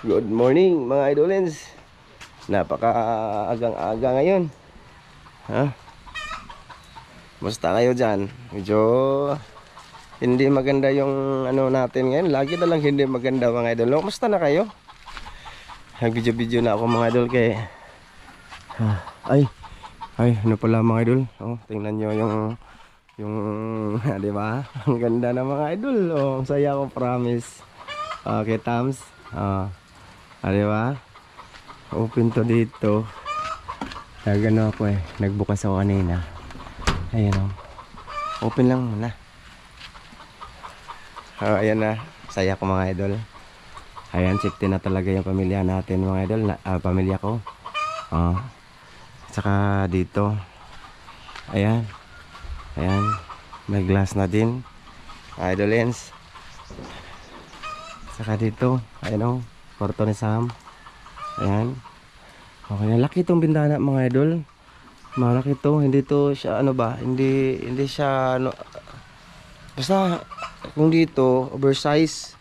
Good morning mga idolens. Napaka-agang-aga ngayon. Ha? Musta kayo dyan? Medyo hindi maganda yung ano natin ngayon. Lagi na lang hindi maganda mga idol. No? Musta na kayo? Nag-video-video na ako mga idol kay ay ano pala mga idol. Oh, tingnan nyo yung di ba? Ang ganda na mga idol. Oh, ang saya ko, promise. Okay, Tams. Di ba? Open to dito. Nagano ako nagbukas ako kanina. Ayan o. Open lang muna. Ayan na. Saya ko mga idol. Ayan, safety na talaga yung pamilya natin mga idol. Pamilya ko. Saka dito. Ayan. Ayan. May glass na din. Idol lens. Saka dito. Ayan o. Kwarto ni Sam. Ayan. Okay, laki itong bintana mga idol. Malaki to, hindi to siya ano ba, hindi siya ano, basta kung dito oversize.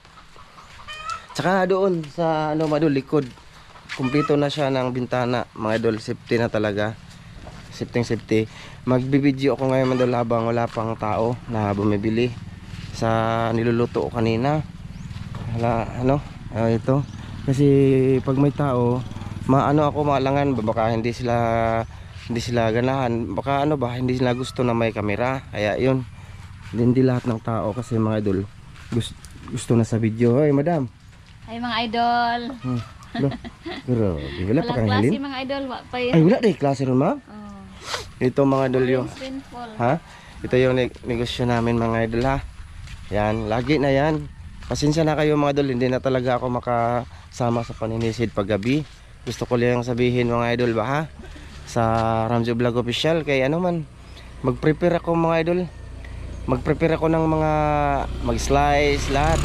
Tsaka doon sa ano mga idol, likod. Kumpleto na siya ng bintana mga idol, safety na talaga. Safety. Magbibideo ako ngayon mga idol habang wala pang tao na bumibili sa niluluto ko kanina. Ito. Kasi pag may tao, maano ako maalangan, baka hindi sila ganahan, baka ano ba, hindi sila gusto na may kamera. Kaya yun, hindi lahat ng tao kasi mga idol gusto na sa video. Hoy madam. Ay mga idol. Grabe, wala pa kang klase halin? mga idol, Ay wala dahil klase ron ma'am. Ito mga idol yung ito yung negosyo namin mga idol ha. Yan, lagi na yan. Pasensya na kayo mga idol, hindi na talaga ako makasama sa paninisid paggabi. Gusto ko lang sabihin mga idol ba ha, sa Ramjo Vlog Official, kay ano man, mag-prepare ako mga idol. Mag-prepare ako ng mga mag-slice lahat.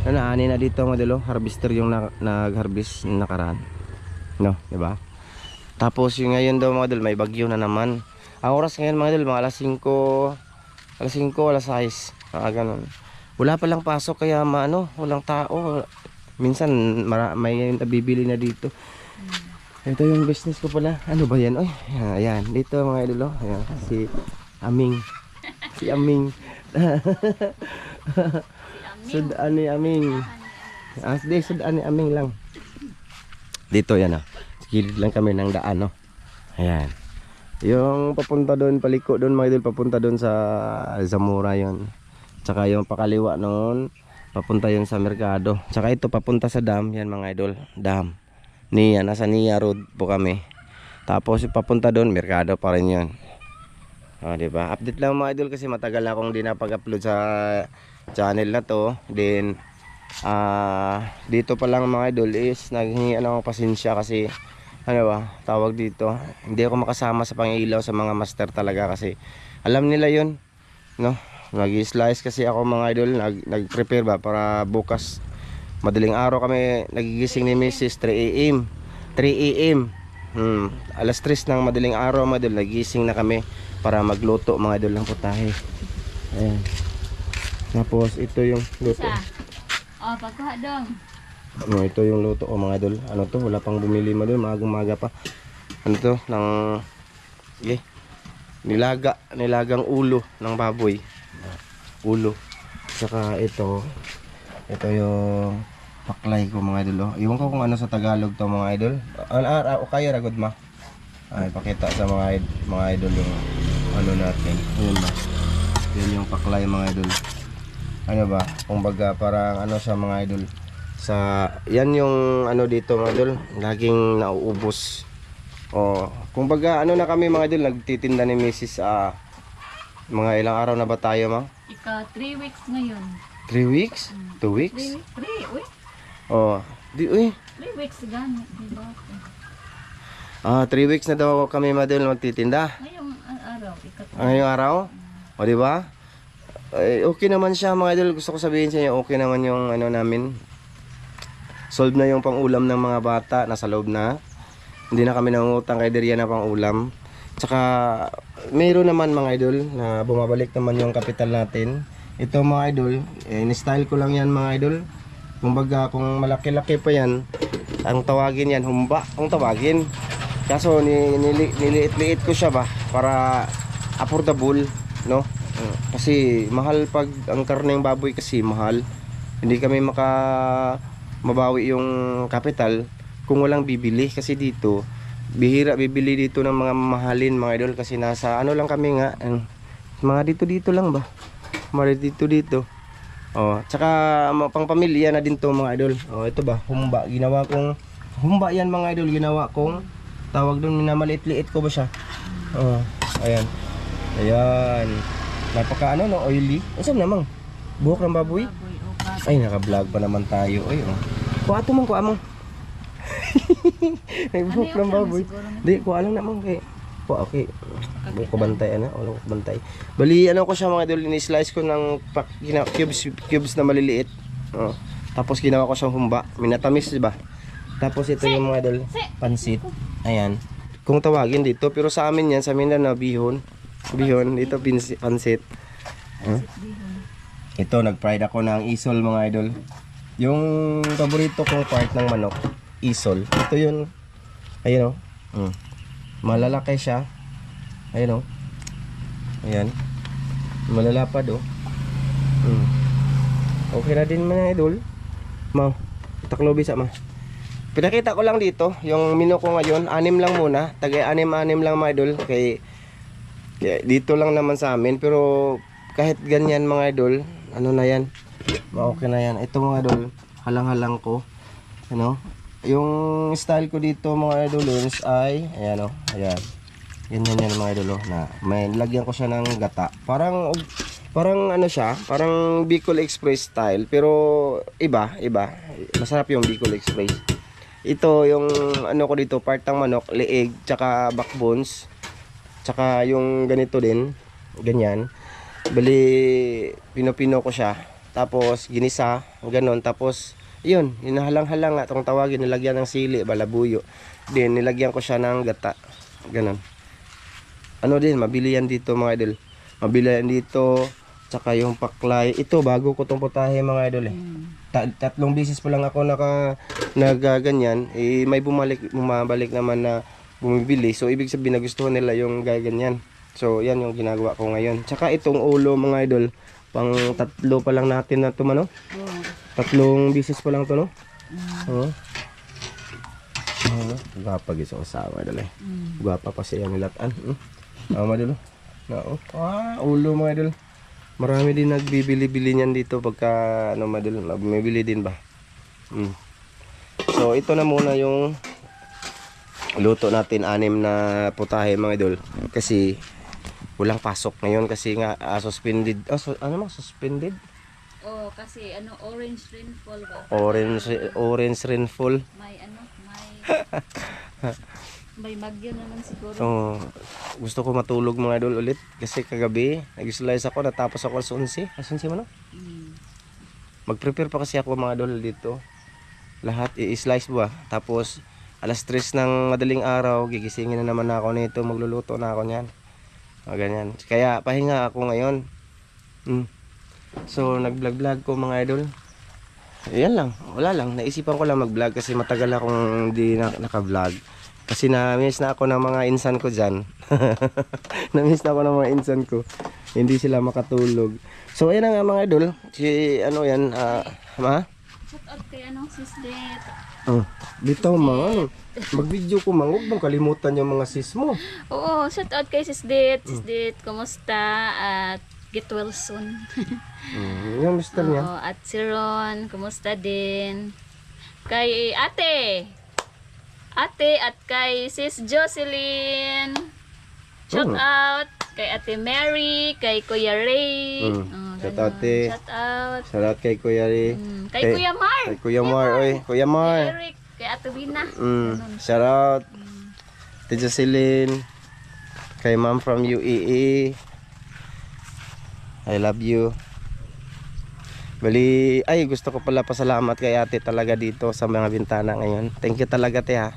Ani na dito mga idol, harvester yung nag-harvest nakaraan. No, di ba? Tapos yung ngayon daw mga idol, may bagyo na naman. Ang oras ngayon mga idol, mga alas 5, alas 6, ganun. Wala pa lang pasok kaya walang tao. Minsan may nabibili na dito. Ito yung business ko pala. Ano ba yan? Oy, ayan. Dito mga idol. Ayan. Si Aming. Si Aming. Sudaan ni Aming. Sudaan ni Aming lang. Dito yan. Gilid lang kami ng daan. Ayan. Yung papunta doon, paliko doon mga idol. Papunta doon sa Zamora yon. Tsaka yung pakaliwa noon, papunta yun sa merkado. Tsaka ito papunta sa dam. Yan mga idol. Dam. Nasa Nia Road po kami. Tapos papunta doon, merkado pa rin yun. Diba? Update lang mga idol kasi matagal na akong di napag-upload sa channel na to. Then dito pa lang mga idol is naghingi ako pasensya kasi tawag dito, hindi ako makasama sa pangilaw sa mga master talaga kasi alam nila yun, no? Nag-slice kasi ako mga idol, nag-prepare ba para bukas madaling araw kami nagigising ni Mrs. 3 AM. Alas 3 ng madaling araw mga idol, nagigising na kami para magluto mga idol ng putahe. Ayan. Tapos ito yung luto. Pagkuha dong. Ito yung luto ko mga idol. Ano to? Wala pang bumili mga idol, magang-maga pa. Ano to? Nilagang ulo ng baboy. Ulo. Saka ito yung paklay ko mga idol. Iwan ko kung ano sa Tagalog to mga idol. O kaya ragod ma. Ay pakita sa mga idol yung ano natin. Ayun ba? Yan yung paklay mga idol. Ano ba? Kumbaga parang sa mga idol. Yan yung dito mga idol. Laging nauubos. Kumbaga na kami mga idol, nagtitinda ni Mrs. Mga ilang araw na ba tayo ma? 3 weeks ngayon. 3 weeks? 2 weeks? 3 weeks? 3 weeks gani, diba? 3 weeks na daw kami madol magtitinda. Ngayong araw? O diba? Okay naman siya mga idol. Gusto ko sabihin sa inyo, okay naman yung namin. Solve na yung pang-ulam ng mga bata, nasa loob na. Hindi na kami nangungutang kay Deria na pang-ulam. Tsaka mayroon naman mga idol na bumabalik naman yung kapital natin. Ito mga idol, in-style ko lang yan mga idol. Kumbaga kung malaki-laki pa yan, Ang tawagin yan, humba. Ang tawagin. Kaso niliit-liit ko siya ba para affordable, no? Kasi mahal pag ang karne ng baboy kasi mahal. Hindi kami mabawi yung kapital kung walang bibili kasi dito bihira bibili dito ng mga mahalin mga idol kasi nasa ano lang kami nga mga dito lang ba mga dito oh tsaka pang pamilya na din to mga idol. Oh ito ba humba, ginawa kong humba yan mga idol, ginawa kong tawag doon, minamaliit-liit ko ba siya. Oh ayan napaka ano no, oily. Saan namang buhok ng baboy? Ay naka-vlog pa naman tayo. Ay oh kuha to man, kuha mo. Ay buhok ng baboy. Di kuha lang naman kay kuha okay. Buhok ko bantay ano, wala ko bantay. Bali ano ko siya mga idol, ni-slice ko ng cubes na maliliit. Oh. Tapos ginawa ko siyang humba, minatamis ba? Tapos ito yung mga idol, pansit. Ayan. Kung tawagin dito, pero sa amin yan, sa Mindanao bihon. Bihon, dito pansit. Huh? Ito, nag-fried ako ng isol mga idol. Yung paborito kong part ng manok, isol. Ito yun. Ayun o. Malalaki siya. Ayun o. Ayan. Malalapad o. Okay na din mga idol. Ma, taklobi sa ma. Pinakita ko lang dito, yung menu ko ngayon, 6 lang muna. Tagay 6 lang mga idol. Kaya dito lang naman sa amin. Pero kahit ganyan mga idol, ano na yan, okay na yan. Ito mga idol, halang-halang ko, ano, yung style ko dito mga idol ay ayan o, ayan, ganyan yan mga idol na may lagyan ko siya ng gata, parang ano siya, parang Bicol Express style, pero iba, masarap yung Bicol Express. Ito yung ano ko dito, part ng manok, leeg, tsaka backbones, tsaka yung ganito din, ganyan. Bali pino-pino ko siya, tapos ginisa, ganon, tapos yun, hinahalang-halang nga itong tawagin, nilagyan ng sili, balabuyo, din nilagyan ko siya ng gata, ganon. Ano din, mabili yan dito mga idol, mabili yan dito, tsaka yung paklay, ito bago ko itong putahe mga idol eh. 3 beses pa lang ako nagaganyan, may bumabalik naman na bumibili, so ibig sabihin nagustuhan nila yung gaganyan. So yan yung ginagawa ko ngayon. Tsaka itong ulo mga idol, pang 3 pa lang natin na ito no? 3 beses pa lang ito no? Gwapa gisong asawa idol eh. Gwapa pa siya nilatan. Mga idol. Ulo mga idol. Marami din nagbibili-bili niyan dito pagka ano mga idol, bumibili din ba. So ito na muna yung luto natin, 6 na putahe mga idol. Kasi walang pasok ngayon kasi nga suspended. Suspended? Oh, kasi ano, orange rainfall ba? Orange rainfall. May bagyo naman siguro. Oh, gusto ko matulog mga idol ulit kasi kagabi nag-slice ako, natapos ako alas 11. Alas 11 mo no? Mag-prepare pa kasi ako mga idol dito. Lahat i-slice ba? Tapos alas 3 ng madaling araw gigisingin na naman ako nito, magluluto na ako niyan. Ganyan. Kaya pahinga ako ngayon. So nag-vlog ko mga idol. Ayan lang, wala lang. Naisipan ko lang mag-vlog kasi matagal akong hindi naka-vlog. Kasi na-miss na ako ng mga insan ko dyan. Na-miss na ako ng mga insan ko. Hindi sila makatulog. So ayan na nga mga idol. Si ano yan, ma? Shout out kay sis Det. Bitaw mga mag-video ko mangog bang kalimutan yung mga sis mo. Oo, shout out kay sis Det. Sis Det, kumusta? At get well soon. Yung mister niya. At si Ron, kumusta din? Kay ate at kay sis Jocelyn. Shout out kay ate Mary, kay Kuya Ray. Shout out ate. Shout out kay Kuya Ray. Kay Kuya Mar. Kay Kuya Mar, oy. Kuya Mar. Kay Eric, kay ate Bina. Shout out. Ate Jocelyn. Kay ma'am from UAE. I love you. Bali, ay gusto ko pala pasalamat kay ate talaga dito sa mga bintana ngayon. Thank you talaga te ha.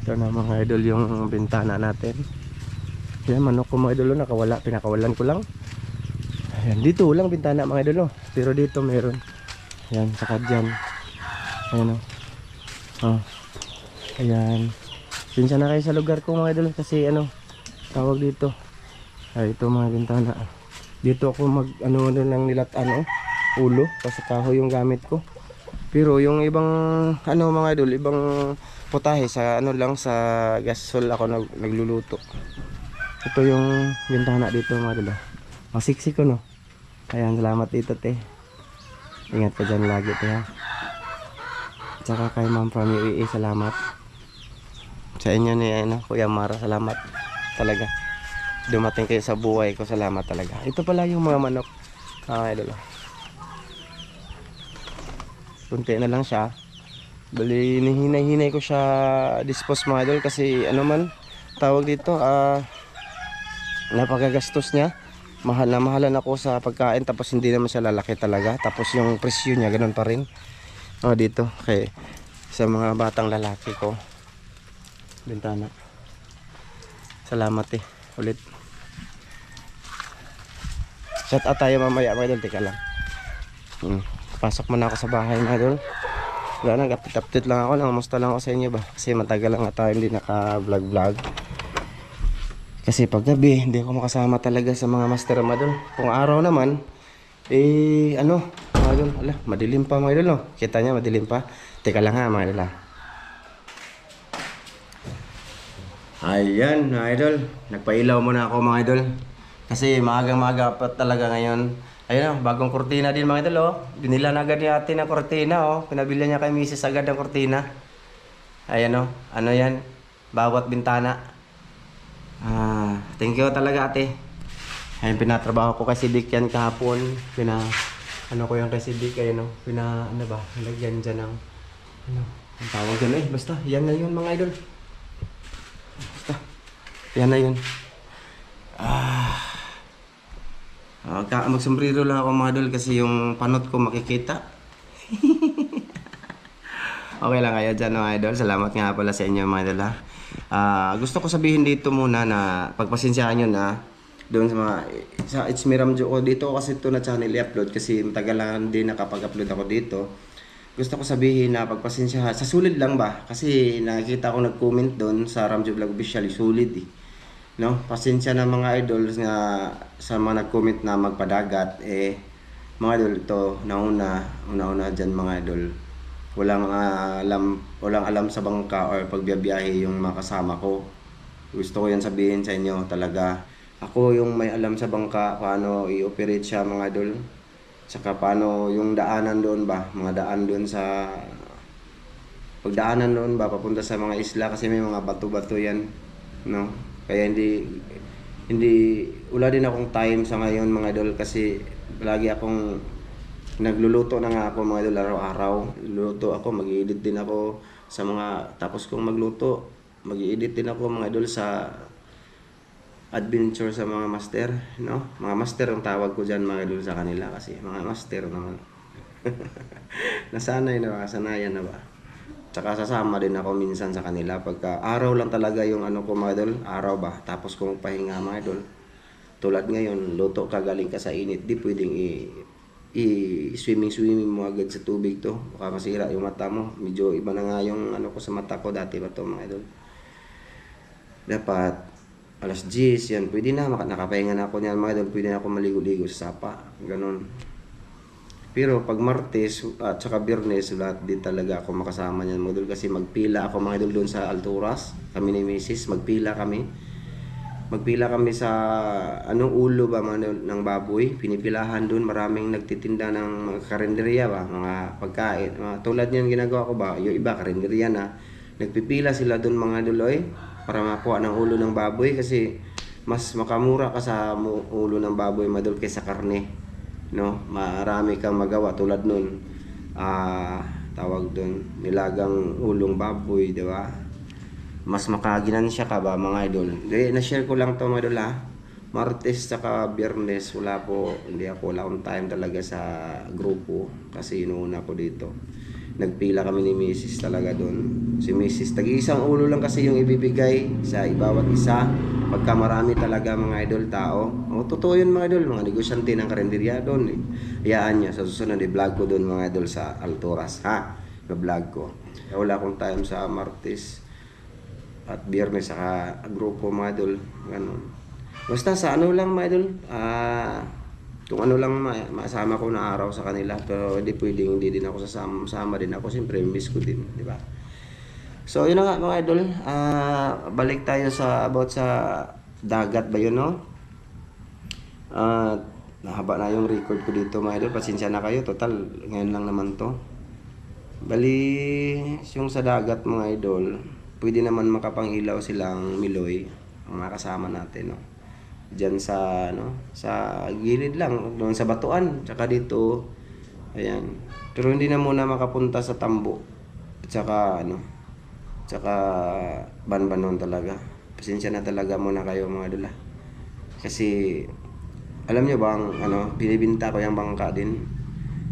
Ito na mga idol yung bintana natin. Yan manok ko mga idol, nakawala, pinakawalan ko lang. Ayan, dito walang bintana mga idol, oh. Pero dito meron. Ayan, saka dyan. Ayan, oh. Oh. Ayan. Pinsa na kayo sa lugar ko mga idol kasi ano, tawag dito. Ay, ito mga bintana. Dito ako mag ano lang nilat ano, ulo kasi kahoy yung gamit ko. Pero yung ibang ano mga idol, ibang putahe sa ano lang sa gasol ako nagluluto. Ito yung bintana dito mga idol. Masiksik ko no. Ayan, salamat dito te. Ingat ka dyan lagi te ha. Tsaka kay Ma'am from UAE, salamat. Sa inyo ni ano, Kuya Mara, salamat talaga. Dumating kayo sa buhay ko, salamat talaga. Ito pala yung mga manok. Idol. Kunti na lang siya. Bali, hinay-hinay ko siya dispose mga idol kasi ano man tawag dito, napagagastos niya. Mahal na mahalan ako sa pagkain tapos hindi naman siya lalaki talaga. Tapos yung presyo niya ganun pa rin. Dito kay sa mga batang lalaki ko. Bintana. Salamat ulit. Shout out tayo mamaya mga idol, teka lang. Pasok muna ako sa bahay mga idol. Wala na, update lang ako, nangamusta lang ako sa inyo ba. Kasi matagal lang tayo hindi naka vlog. Kasi pag gabi, hindi ako makasama talaga sa mga master mga idol. Kung araw naman, ano, mga idol, ala, madilim pa mga idol, no? Kita niya, madilim pa. Teka lang ha mga idol ha. Ayan mga idol, nagpailaw muna ako mga idol. Kasi maagang-maga pa talaga ngayon. Ayun bagong kortina din mga idol oh. Binila na agad ni ate ng kortina oh. Pinabili niya kay misis agad ng kortina. Ayan oh, ano yan? Bawat bintana. Thank you talaga ate. Ayun, pinatrabaho ko kay si Dick yan kahapon. Ano ko yung kay si Dick, ayun oh. Ano ba? Nilagyan dyan ng ano? Ang tawag dyan basta, yan na yun mga idol. Yan na yun. Magsombrero lang ako mga idol kasi yung panot ko makikita. Okay lang kayo dyan mga idol. Salamat nga pala sa inyo mga idol ha. Gusto ko sabihin dito muna na pagpasensyahan nyo na doon sa It's Me Ramjo ko dito kasi ito na channel i-upload kasi matagal lang din nakapag-upload ako dito. Gusto ko sabihin na pagpasensyahan sa sulit lang ba kasi nakikita ko nag-comment doon sa Ramjo Vlog Official sulit no, pasensya na mga idol nga sa mga nag-comment na magpadagat mga idol ito una dyan mga idol walang alam sa bangka or pagbiyabiyahe yung mga kasama ko. Gusto ko yan sabihin sa inyo talaga. Ako yung may alam sa bangka paano i-operate siya mga idol. Tsaka paano yung daanan doon ba, mga daan doon sa pagdaanan doon ba papunta sa mga isla kasi may mga bato-bato yan no. Kaya hindi wala din akong time sa ngayon mga idol kasi lagi akong nagluluto na nga ako mga idol araw-araw. Luluto ako, mag-i-edit din ako sa mga tapos kong magluto, mag-i-edit din ako mga idol sa adventure sa mga master, no? Mga master ang tawag ko diyan mga idol sa kanila kasi mga master naman. Nasanay na ba, sanayan na ba? Tsaka sasama din ako minsan sa kanila pagka araw lang talaga yung ano ko mga idol, araw ba? Tapos kung pahinga mga idol. Tulad ngayon, luto ka galing ka sa init, di pwedeng swimming mo agad sa tubig to. Baka masira yung mata mo. Medyo iba na nga yung ano ko sa mata ko dati ba to mga idol. Dapat alas 10 yan, pwede na nakapahinga na ako niyan mga idol, pwede na ako maligo-ligo sa sapa, ganun. Pero pag Martes at saka Biyernes, lahat din talaga ako makasama niyan mga idol kasi magpila ako mga idol doon sa Alturas. Kami ni Mrs. Magpila kami sa anong ulo ba ng baboy. Pinipilahan doon, maraming nagtitinda ng mga karinderya ba, mga pagkain. Tulad niyan ginagawa ko ba, yung iba karinderya na. Nagpipila sila doon mga idol para makuha ng ulo ng baboy kasi mas makamura ka sa ulo ng baboy mga idol kaysa karne. No, marami kang magawa tulad nun tawag doon nilagang ulong baboy, di ba? Mas makaginansya ka ba mga idol? Na-share ko lang to mga idol Martes saka Biyernes wala akong time talaga sa grupo kasi inuuna ko dito. nagpila kami ni Mrs. talaga doon. Si Mrs. tag-iisang ulo lang kasi yung ibibigay sa bawat isa. Pagka marami talaga mga idol tao. O totoo yun mga idol, mga negosyante ng karinderya doon. Hayaan niya sa susunod i-vlog ko doon mga idol sa Alturas. Ha? I-vlog ko. Wala akong time sa Martes at Biyernes saka grupo mga idol. Ganun. Basta sa ano lang mga idol. Kung ano lang masama ko na araw sa kanila, pero hindi pwedeng hindi din ako sasama din ako, siyempre miss ko din, di ba? So yun na nga mga idol, balik tayo sa about sa dagat ba yun, no? Nahaba na yung record ko dito mga idol, pasensya na kayo, total ngayon lang naman to. Bali yung sa dagat mga idol, pwede naman makapangilaw silang Miloy, ang mga kasama natin, no? Diyan sa sa gilid lang doon sa batuan, tsaka dito ayan, pero hindi na muna makapunta sa tambo at tsaka banbanon talaga. Pasensya na talaga muna kayo mga idol, kasi alam nyo bang binibinta ko yung bangka din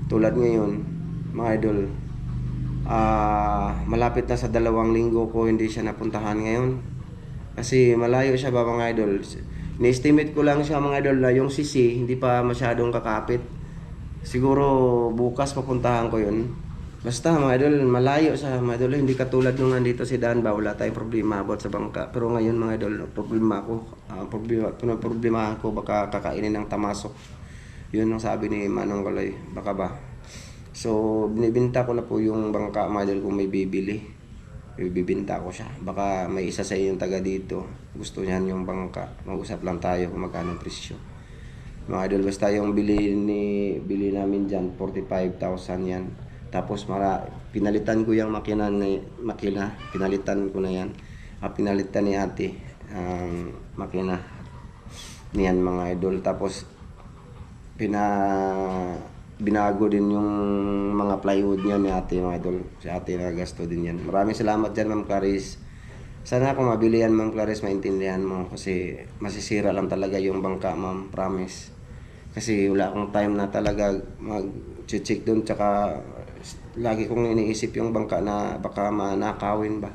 tulad ngayon mga idol. Malapit na sa 2 linggo ko hindi siya napuntahan ngayon kasi malayo siya ba mga idol. Ni-estimate ko lang siya mga idol na yung sisi hindi pa masyadong kakapit. Siguro bukas papuntahan ko yun. Basta mga idol, malayo siya mga idol. Hindi katulad nung nandito si Dan ba, wala tayong problema about sa bangka. Pero ngayon mga idol, problema ko baka kakainin ng tamasok. Yun ang sabi ni Manong Kaloy, baka ba. So binibinta ko na po yung bangka mga idol kung may bibili. Ibibinta ko siya. Baka may isa sa inyong taga dito gusto niyan yung bangka. Mag-usap lang tayo kung magkano presyo. Mga idol, basta yung bili namin dyan 45,000 yan. Tapos pinalitan ko yung makina, pinalitan ko na yan. Pinalitan ni ate ang makina niyan mga idol. Tapos binago din yung mga plywood niya ni ate mga idol. Si ate nagasto din yan. Maraming salamat dyan Ma'am Clarice. Sana kung mabili yan Ma'am Clarice, maintindihan mo. Kasi masisira lang talaga yung bangka Ma'am, promise. Kasi wala akong time na talaga mag-check doon. Tsaka lagi kong iniisip yung bangka na baka manakawin ba.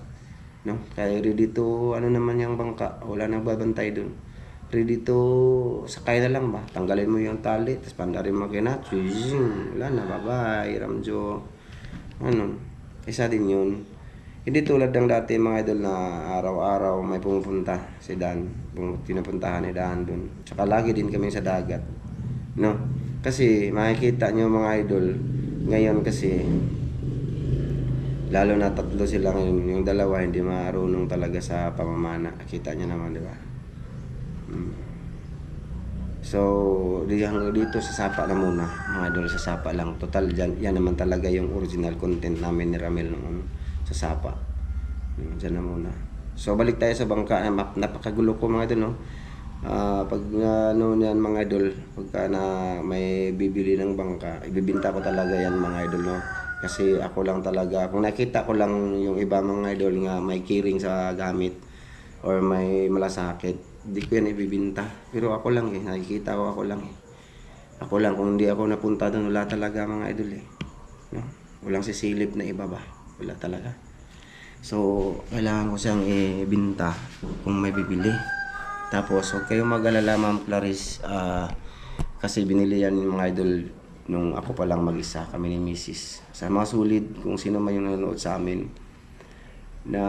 No? Kaya ready to, naman yung bangka. Wala nang babantay doon. Ready to sakay na lang ba, tanggalin mo yung tali tapos pandarin mo makina, wala na, bye-bye Ramjo. Isa din yun, hindi tulad ng dati mga idol na araw-araw may pumupunta si Dan, pinupuntahan ni Dan dun, tsaka lagi din kami sa dagat, no? Kasi makikita nyo mga idol ngayon, kasi lalo na 3 sila ngayon, yung 2 hindi marunong talaga sa pamamana, kita nyo naman di ba? So dito sa sapa na muna mga idol, sa sapa lang total yan naman talaga yung original content namin ni Ramel noon sa sapa. Dyan na muna. So balik tayo sa bangka. Napakagulo ko mga idol, no? Pag yan mga idol, pagka na may bibili ng bangka, ibibinta ko talaga yan mga idol, no? Kasi ako lang talaga, kung nakita ko lang yung iba mga idol nga may kiring sa gamit or may malasakit, hindi ko yan ibibinta. Pero ako lang nakikita ko, ako lang Ako lang, kung hindi ako napunta doon, wala talaga mga idol no? Walang sisilip na iba ba? Wala talaga. So, kailangan ko siyang ibinta kung may bibili. Tapos, huwag kayong mag-alala Ma'am Clarice, kasi binili yan yung mga idol nung ako pa lang mag-isa, kami ni Mrs. Sa mga sulit, kung sino man yung nanonood sa amin, na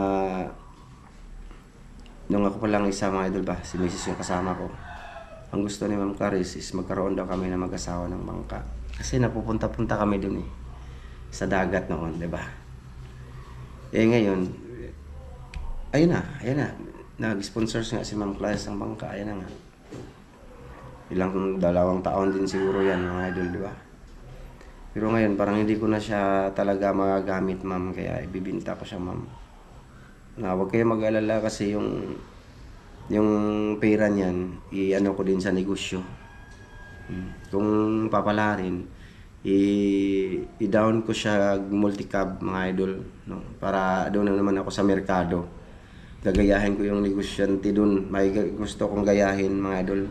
nung ako pa lang isa mga idol ba, si Mrs. yung kasama ko. Ang gusto ni Ma'am Clarice is magkaroon daw kami na mag-asawa ng bangka. Kasi napupunta-punta kami dun sa dagat noon, di ba? Ngayon, ayun na. Nag-sponsors nga si Ma'am Clarice ng bangka, ayun na nga. 2 taon din siguro yan mga idol, di ba? Pero ngayon, parang hindi ko na siya talaga magagamit Ma'am, kaya ibibinta ko siya Ma'am. Huwag kayo mag-alala kasi yung pera niyan, ko din sa negosyo. Kung papalarin, i-down ko siya multi-cab mga idol, no? Para doon na naman ako sa merkado. Gagayahin ko yung negosyante doon. May gusto kong gayahin mga idol.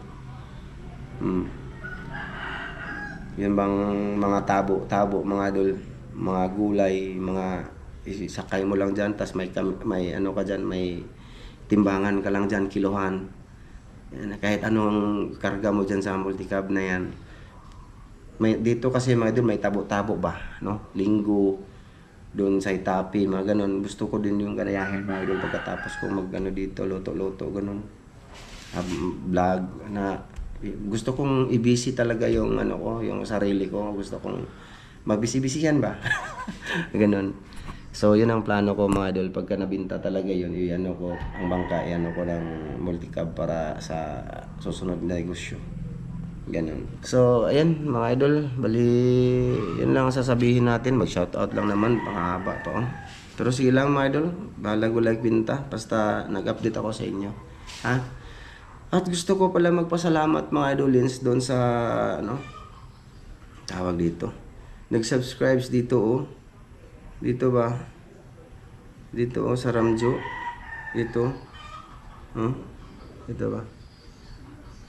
Yun bang mga tabo mga idol. mga gulay, mga isakay mo lang dyan, tas may ano ka dyan, may timbangan ka lang dyan, kilohan. Yan, kahit anong karga mo dyan sa multicab na yan. Dito kasi mga idol, may tabo-tabo ba, no? Linggo, doon sa Itapi, mga ganun. Gusto ko din yung ganayahin mga idol pagkatapos ko mag-ano dito, luto-luto, ganun. Vlog na gusto kong i-busy talaga yung ano ko, yung sarili ko. Gusto kong magbisi-bisihan ba? Ganun. So, yun ang plano ko mga idol. Pagka nabinta talaga yun, i-ano ko, ang bangka, i-ano ko ng multicab para sa susunod na negosyo. Ganun. So, ayan mga idol. Bali, yun lang ang sasabihin natin. Mag-shoutout lang naman. Pangahaba to. Pero sige lang mga idol. Bahala ko like binta. Basta nag-update ako sa inyo. Ha? At gusto ko pala magpasalamat mga idolins doon sa, ano, tawag dito. Nag-subscribes dito oh. Dito ba? Dito oh, sa Ramjo. Dito. Dito ba?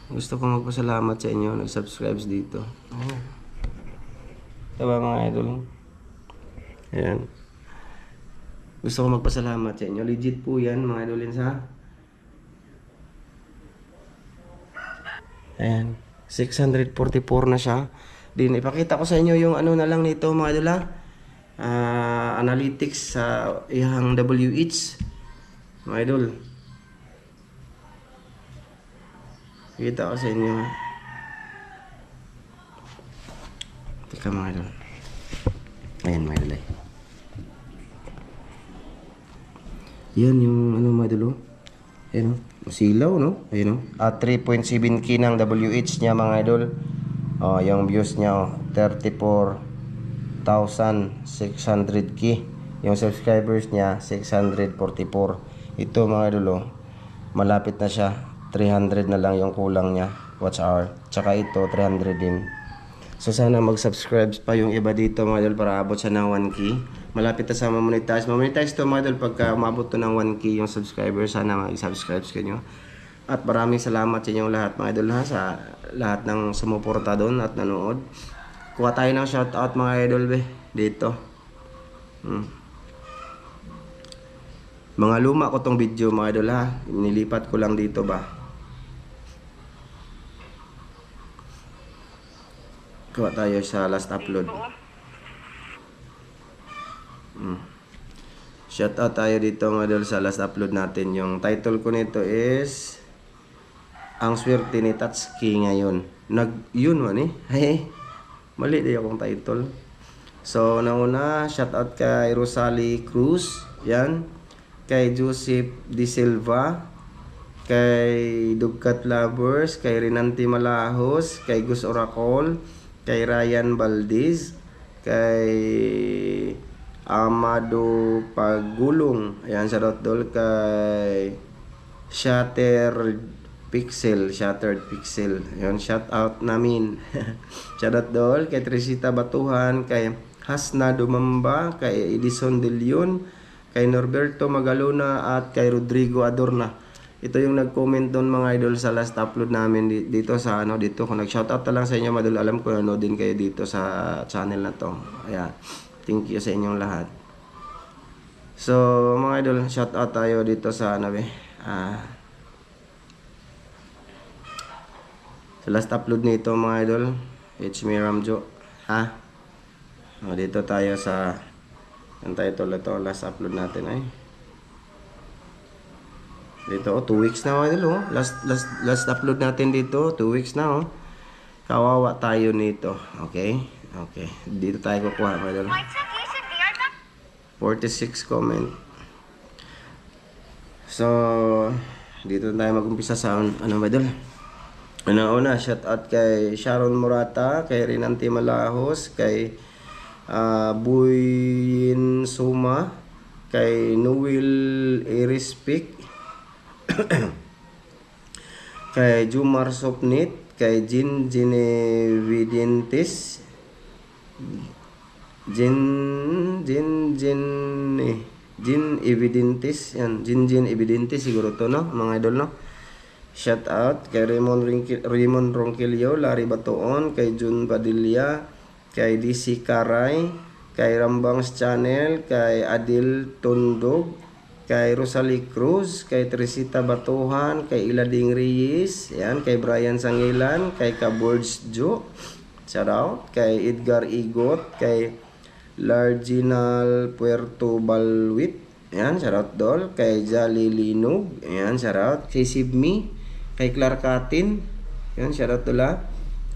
Gusto ko magpasalamat sa inyo. Nag-subscribes dito. Oh. Ito ba mga idol? Ayan. Gusto ko magpasalamat sa inyo. Legit po yan mga idolins ha. Ayan. 644 na siya. Din ipakita ko sa inyo yung ano na lang nito mga idol ha. Analytics sa ihang WH mga idol. Kita ko sa inyo. Teka mga idol. Ayan mga idol. Yan yung ano mga idol. Ayan o. Masilaw no. Ayan o. At 3.7k ng WH niya mga idol. Oh, yung views niya oh. 34,600k. Yung subscribers niya 644. Ito mga idol oh. Malapit na siya. 300 na lang yung kulang niya watch hour. Tsaka ito 300 din. So sana mag-subscribe pa yung iba dito mga idol para abot siya ng 1k. Malapit na sa monetize. Monetize to mga idol pagka umabot to ng 1k yung subscriber. Sana mag-subscribe kayo. At maraming salamat sa inyong lahat mga idol ha, sa lahat ng sumuporta doon at nanood. Kuha tayo ng shoutout mga idol be dito. Mga luma ko tong video mga idol ha. Nilipat ko lang dito ba. Kuha tayo sa last upload. Shoutout tayo dito mga idol sa last upload natin. Yung title ko nito is Ang Swerte ni Tatsuki ngayon. Yun man eh. Hey, mali din akong title. So, nauna, shoutout kay Rosalie Cruz. Yan. Kay Joseph Di Silva. Kay Dugkat Lovers. Kay Rinanti Malahos. Kay Gus Oracol. Kay Ryan Valdez. Kay Amado Pagulong. Ayan, shoutout dol kay Shattered Pixel. Ayun, shout out namin. Shout out dol kay Tresita Batuhan, kay Hasna Dumamba, kay Edison De Leon, kay Norberto Magalona at kay Rodrigo Adorna. Ito yung nag-comment doon mga idol sa last upload namin dito sa ano dito. Kung nag-shout out na lang sa inyo madol, alam ko ano din kayo dito sa channel na to. Ayan. Thank you sa inyong lahat. So, mga idol, shout out tayo dito sa ano be. Sa last upload nito mga idol, it's me Ramjo. Ha? O, dito tayo sa ang title ito, last upload natin ay. Dito 2 weeks na mga idol oh. Last upload natin dito, 2 weeks na oh. Kawawa tayo nito. Okay? Okay. Dito tayo kukuha mga idol. 46 comment. So, dito tayo mag-umpisa sa ano mga idol. Una, shout out kay Sharon Morata, kay Rinanti Malahos, kay Buyin Suma, kay Noel Erispik, kay Jumar Sopnit, kay Jin Evidentes, yan, Jin Evidentes siguro to no, mga idol no. Shout out kay Raymond Ronquillo, Larry Batoon, kay Jun Padilla, kay DC Caray, kay Rambangs Channel, kay Adil Tundog, kay Rosalie Cruz, kay Teresita Batuhan, kay Ilading Reyes, yan, kay Brian Sangilan, kay Kabords Jo, shout out, kay Edgar Igot, kay Larginal Puerto Balwit, yan, shout out dol, kay Jolly Linog, yan, shout out, kay Sibmi, kay Clark Katin, yan, shout out dula,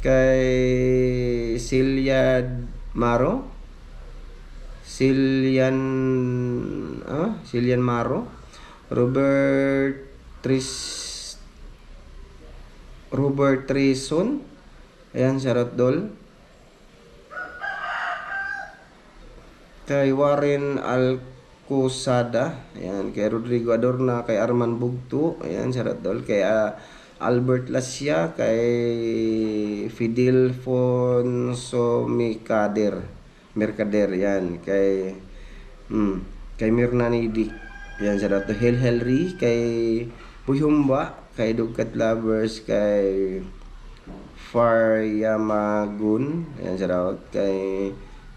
kay Silian Maro, Robert Trison, ayan, shoutout dol, kay Warren Alcosada, ayan, kay Rodrigo Adorna, kay Arman Bugto, ayan, shoutout dol, kay Albert Lasya, kay Fidel Fonso Mercader, yan, kay Mirna Nidik, yan, shoutout to Henry, kay Buyumba, kay Dugkat Lovers, kay Faryamagun, ayan, shoutout, kay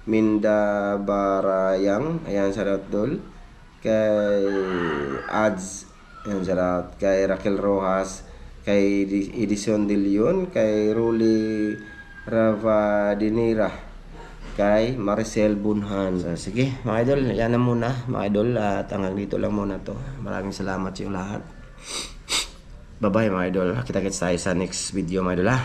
Minda Barayang, ayan, shoutout dol, kay Ads, ayan, shoutout, kay Raquel Rojas, kay Edison De Leon, kay Ruli Ravadinera, kay Maricel Bunhan. So, sige mga idol, yan na muna mga idol, at hanggang dito lang muna to. Maraming salamat sa yung lahat. Bye bye mga idol, kita-kits tayo sa next video mga idol ha.